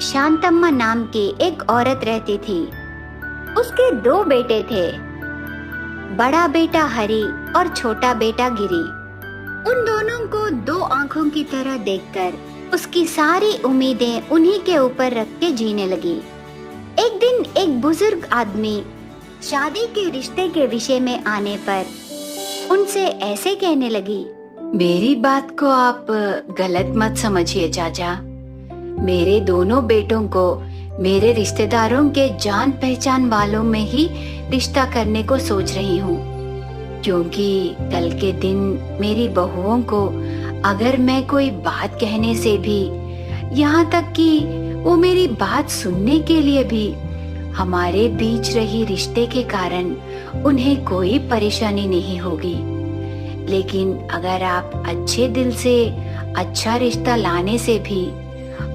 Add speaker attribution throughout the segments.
Speaker 1: शांतम्मा नाम की एक औरत रहती थी। उसके 2 बेटे थे, बड़ा बेटा हरि और छोटा बेटा गिरी। उन दोनों को 2 आंखों की तरह देखकर उसकी सारी उम्मीदें उन्हीं के ऊपर रख के जीने लगी। एक दिन एक बुजुर्ग आदमी शादी के रिश्ते के विषय में आने पर उनसे ऐसे कहने लगी,
Speaker 2: मेरी बात को आप गलत मत समझिए चाचा। मेरे दोनों बेटों को मेरे रिश्तेदारों के जान पहचान वालों में ही रिश्ता करने को सोच रही हूँ, क्योंकि कल के दिन मेरी बहुओं को अगर मैं कोई बात कहने से भी, यहाँ तक कि वो मेरी बात सुनने के लिए भी, हमारे बीच रही रिश्ते के कारण उन्हें कोई परेशानी नहीं होगी। लेकिन अगर आप अच्छे दिल से अच्छा रिश्ता लाने से भी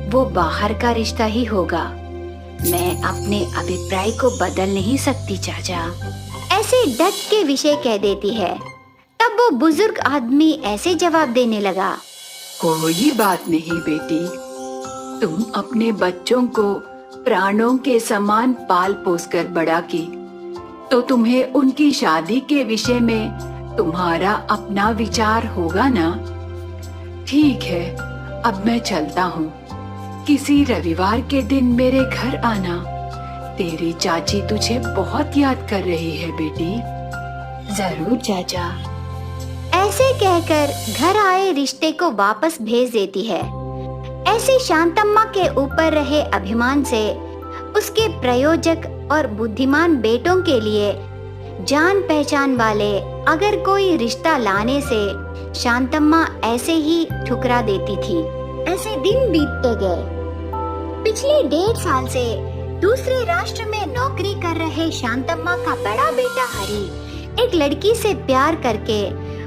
Speaker 2: वो बाहर का रिश्ता ही होगा। मैं अपने अभिप्राय को बदल नहीं सकती चाचा।
Speaker 1: ऐसे डट के विषय कह देती है। तब वो बुजुर्ग आदमी ऐसे जवाब देने लगा,
Speaker 2: कोई बात नहीं बेटी, तुम अपने बच्चों को प्राणों के समान पाल पोस कर बड़ा की, तो तुम्हें उनकी शादी के विषय में तुम्हारा अपना विचार होगा ना। ठीक है, अब मैं चलता हूँ। किसी रविवार के दिन मेरे घर आना। तेरी चाची तुझे बहुत याद कर रही है बेटी।
Speaker 1: जरूर चाचा। ऐसे कहकर घर आए रिश्ते को वापस भेज देती है। ऐसे शांतम्मा के ऊपर रहे अभिमान से उसके प्रयोजक और बुद्धिमान बेटों के लिए जान पहचान वाले अगर कोई रिश्ता लाने से शांतम्मा ऐसे ही ठुकरा देती थी। ऐसे दिन बीतते गए। पिछले 1.5 साल से दूसरे राष्ट्र में नौकरी कर रहे शांतम्मा का बड़ा बेटा हरि एक लड़की से प्यार करके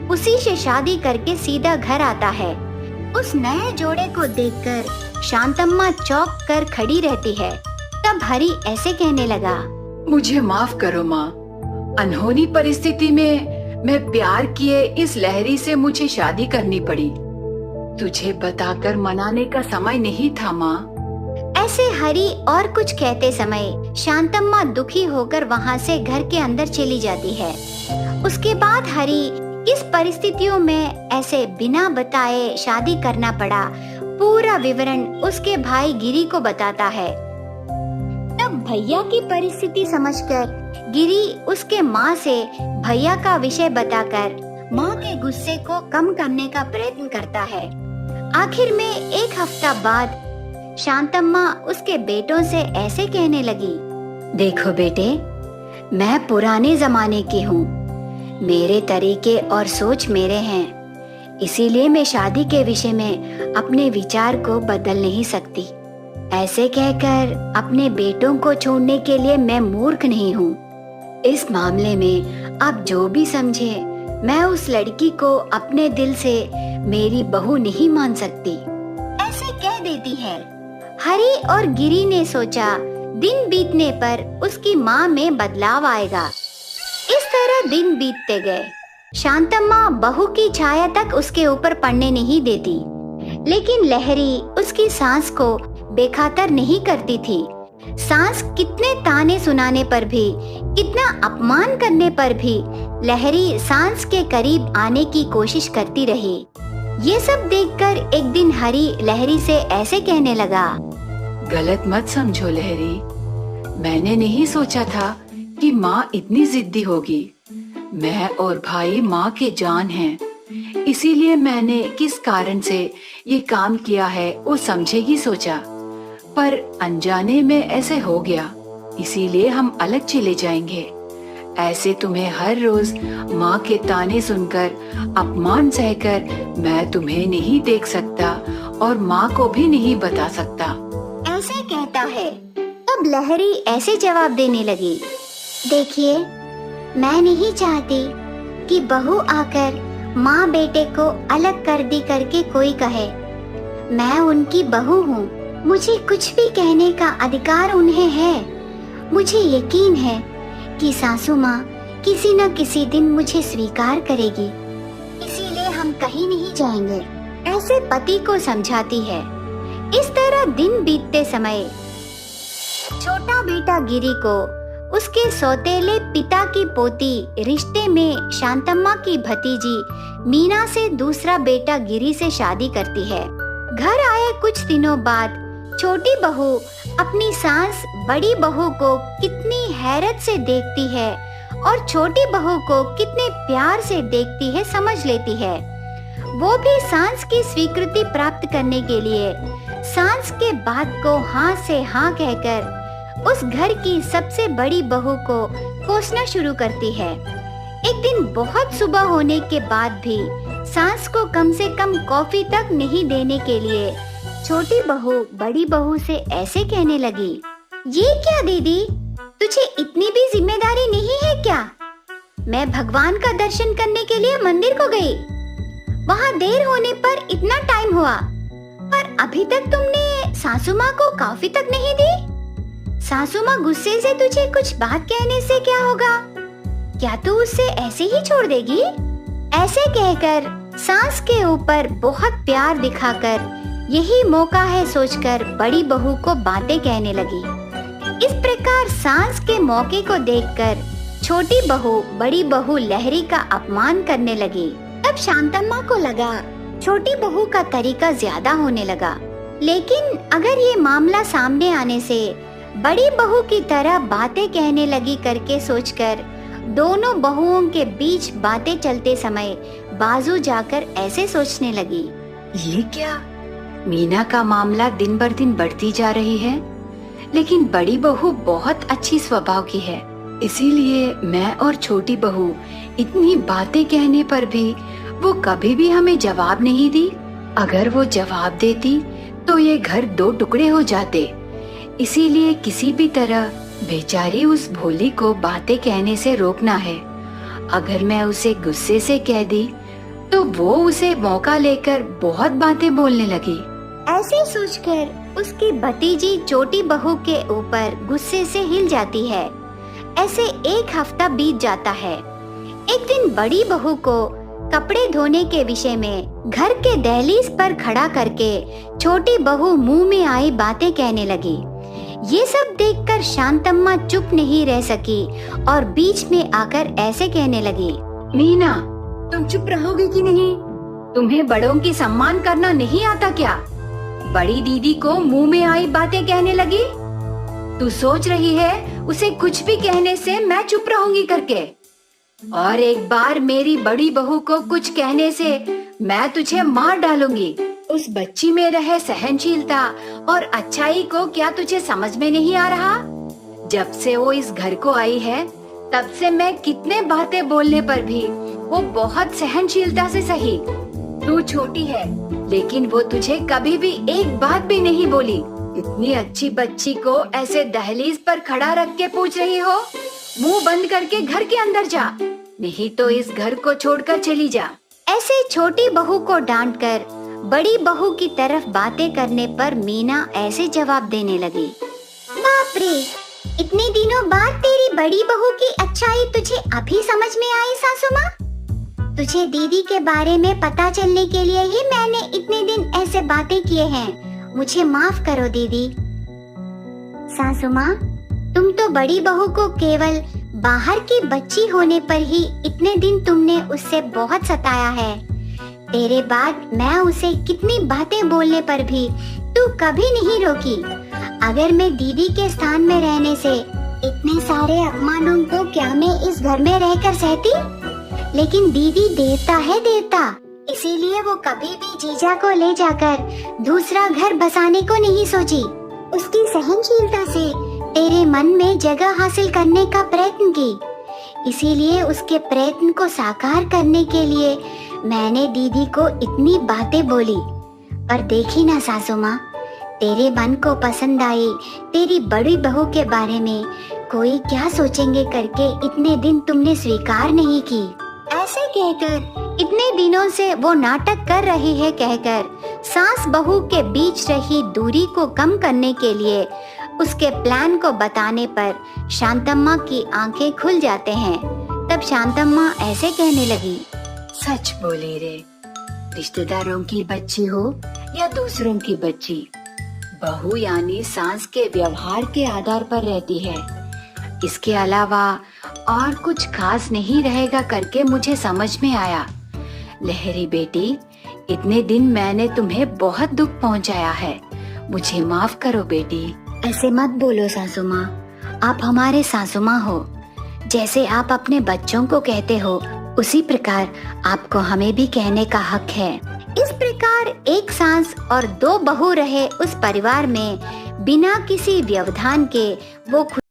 Speaker 1: उसी से शादी करके सीधा घर आता है। उस नए जोड़े को देखकर शांतम्मा चौंक कर खड़ी रहती है। तब हरि ऐसे कहने लगा,
Speaker 2: मुझे माफ करो माँ, अनहोनी परिस्थिति में मैं प्यार किए इस लहरी से मुझे शादी करनी पड़ी। तुझे बताकर मनाने का समय नहीं था माँ।
Speaker 1: ऐसे हरि और कुछ कहते समय शांतम्मा दुखी होकर वहाँ से घर के अंदर चली जाती है। उसके बाद हरि किस परिस्थितियों में ऐसे बिना बताए शादी करना पड़ा, पूरा विवरण उसके भाई गिरी को बताता है। तब भैया की परिस्थिति समझकर गिरी उसके माँ से भैया का विषय बताकर माँ के गुस्से को कम करने का प्रयत्न करता है। आखिर में 1 हफ्ता बाद शांतम्मा उसके बेटों से ऐसे कहने लगी, देखो बेटे, मैं पुराने जमाने की हूँ। मेरे तरीके और सोच मेरे हैं, इसीलिए मैं शादी के विषय में अपने विचार को बदल नहीं सकती। ऐसे कहकर अपने बेटों को छोड़ने के लिए मैं मूर्ख नहीं हूँ। इस मामले में आप जो भी समझे, मैं उस लड़की को अपने दिल से मेरी बहू नहीं मान सकती। ऐसे कह देती है। हरि और गिरी ने सोचा दिन बीतने पर उसकी माँ में बदलाव आएगा। इस तरह दिन बीतते गए। शांतम्मा बहू की छाया तक उसके ऊपर पड़ने नहीं देती, लेकिन लहरी उसकी सांस को बेखातर नहीं करती थी। सांस कितने ताने सुनाने पर भी, कितना अपमान करने पर भी लहरी सांस के करीब आने की कोशिश करती रही। ये सब देखकर एक दिन हरि लहरी से ऐसे कहने लगा,
Speaker 2: गलत मत समझो लहरी, मैंने नहीं सोचा था कि माँ इतनी जिद्दी होगी। मैं और भाई माँ के जान हैं, इसीलिए मैंने किस कारण से ये काम किया है वो समझेगी सोचा, पर अनजाने में ऐसे हो गया, इसीलिए हम अलग चले जाएंगे। ऐसे तुम्हें हर रोज माँ के ताने सुनकर, अपमान सहकर मैं तुम्हें नहीं देख सकता और माँ को भी नहीं बता सकता।
Speaker 1: ऐसे कहता है। तब लहरी ऐसे जवाब देने लगी, देखिए, मैं नहीं चाहती कि बहू आकर माँ बेटे को अलग कर दी करके कोई कहे। मैं उनकी बहू हूँ, मुझे कुछ भी कहने का अधिकार उन्हें है। मुझे यकीन है कि सासू माँ किसी न किसी दिन मुझे स्वीकार करेगी, इसीलिए हम कहीं नहीं जाएंगे। ऐसे पति को समझाती है। इस तरह दिन बीतते समय छोटा बेटा गिरी को उसके सौतेले पिता की पोती रिश्ते में शांतम्मा की भतीजी मीना से दूसरा बेटा गिरी से शादी करती है। घर आए कुछ दिनों बाद छोटी बहू अपनी सास बड़ी बहू को कितनी हैरत से देखती है और छोटी बहू को कितने प्यार से देखती है समझ लेती है। वो भी सास की स्वीकृति प्राप्त करने के लिए सास के बात को हाँ से हाँ कहकर उस घर की सबसे बड़ी बहू को कोसना शुरू करती है। एक दिन बहुत सुबह होने के बाद भी सास को कम से कम कॉफी तक नहीं देने के लिए छोटी बहू बड़ी बहू से ऐसे कहने लगी, ये क्या दीदी, तुझे इतनी भी जिम्मेदारी नहीं है क्या? मैं भगवान का दर्शन करने के लिए मंदिर को गई, वहाँ देर होने पर इतना टाइम हुआ, पर अभी तक तुमने सासू माँ को कॉफी तक नहीं दी। सासू माँ गुस्से से तुझे कुछ बात कहने से क्या होगा? क्या तू उससे ऐसे ही छोड़ देगी? ऐसे कहकर सास के ऊपर बहुत प्यार दिखाकर यही मौका है सोचकर बड़ी बहू को बातें कहने लगी। इस प्रकार सास के मौके को देखकर छोटी बहू बड़ी बहू लहरी का अपमान करने लगी। तब शांतम्मा को लगा छोटी बहू का तरीका ज्यादा होने लगा, लेकिन अगर ये मामला सामने आने से बड़ी बहू की तरह बातें कहने लगी करके सोचकर दोनों बहुओं के बीच बातें चलते समय बाजू जाकर ऐसे सोचने लगी,
Speaker 2: ये क्या, मीना का मामला दिन बर दिन बढ़ती जा रही है, लेकिन बड़ी बहू बहुत अच्छी स्वभाव की है, इसीलिए मैं और छोटी बहू इतनी बातें कहने पर भी वो कभी भी हमें जवाब नहीं दी। अगर वो जवाब देती तो ये घर दो टुकड़े हो जाते, इसीलिए किसी भी तरह बेचारी उस भोली को बातें कहने से रोकना है। अगर मैं उसे गुस्से से कह दी तो वो उसे मौका लेकर बहुत बातें बोलने लगी।
Speaker 1: ऐसे सोचकर उसकी भतीजी छोटी बहू के ऊपर गुस्से से हिल जाती है। ऐसे एक हफ्ता बीत जाता है। एक दिन बड़ी बहू को कपड़े धोने के विषय में घर के दहलीज पर खड़ा करके छोटी बहू मुंह में आई बातें कहने लगी। ये सब देखकर शांतम्मा चुप नहीं रह सकी और बीच में आकर ऐसे कहने लगी,
Speaker 2: मीना, तुम चुप रहोगे कि नहीं? तुम्हें बड़ों की सम्मान करना नहीं आता क्या? बड़ी दीदी को मुंह में आई बातें कहने लगी। तू सोच रही है उसे कुछ भी कहने से मैं चुप रहूंगी करके? और एक बार मेरी बड़ी बहू को कुछ कहने से मैं तुझे मार डालूंगी। उस बच्ची में रहे सहनशीलता और अच्छाई को क्या तुझे समझ में नहीं आ रहा? जब से वो इस घर को आई है तब से मैं कितने बातें बोलने पर भी वो बहुत सहनशीलता से सही। तू छोटी है लेकिन वो तुझे कभी भी एक बात भी नहीं बोली। इतनी अच्छी बच्ची को ऐसे दहलीज पर खड़ा रख के पूछ रही हो? मुंह बंद करके घर के अंदर जा, नहीं तो इस घर को छोड़कर चली जा।
Speaker 1: ऐसे छोटी बहू को डांटकर बड़ी बहू की तरफ बातें करने पर मीना ऐसे जवाब देने लगी, बाप रे, इतने दिनों बाद तेरी बड़ी बहू की अच्छाई तुझे अभी समझ में आई सासू माँ? तुझे दीदी के बारे में पता चलने के लिए ही मैंने इतने दिन ऐसे बातें किए हैं। मुझे माफ करो दीदी। सासू माँ, तुम तो बड़ी बहू को केवल बाहर की बच्ची होने पर ही इतने दिन तुमने उससे बहुत सताया है। तेरे बाद मैं उसे कितनी बातें बोलने पर भी तू कभी नहीं रोकी। अगर मैं दीदी के स्थान में रहने से इतने सारे अपमानों को क्या मैं इस घर में रहकर सहती? लेकिन दीदी देवता है देवता, इसीलिए वो कभी भी जीजा को ले जाकर दूसरा घर बसाने को नहीं सोची। उसकी सहनशीलता से तेरे मन में जगह हासिल करने का प्रयत्न की, इसीलिए उसके प्रयत्न को साकार करने के लिए मैंने दीदी को इतनी बातें बोली। पर देखी ना सासू माँ, तेरे मन को पसंद आई तेरी बड़ी बहू के बारे में कोई क्या सोचेंगे करके इतने दिन तुमने स्वीकार नहीं की। ऐसे कहकर इतने दिनों से वो नाटक कर रही है कहकर सास बहू के बीच रही दूरी को कम करने के लिए उसके प्लान को बताने पर शांतम्मा की आंखें खुल जाते हैं। तब शांतम्मा ऐसे कहने लगी,
Speaker 2: सच बोली रे, रिश्तेदारों की बच्ची हो या दूसरों की बच्ची, बहू यानी सास के व्यवहार के आधार पर रहती है, इसके अलावा और कुछ खास नहीं रहेगा करके मुझे समझ में आया। लहरी बेटी, इतने दिन मैंने तुम्हें बहुत दुख पहुंचाया है, मुझे माफ करो बेटी।
Speaker 1: ऐसे मत बोलो सासू माँ, आप हमारे सासू माँ हो। जैसे आप अपने बच्चों को कहते हो उसी प्रकार आपको हमें भी कहने का हक है। इस प्रकार एक सास और 2 बहू रहे उस परिवार में बिना किसी व्यवधान के वो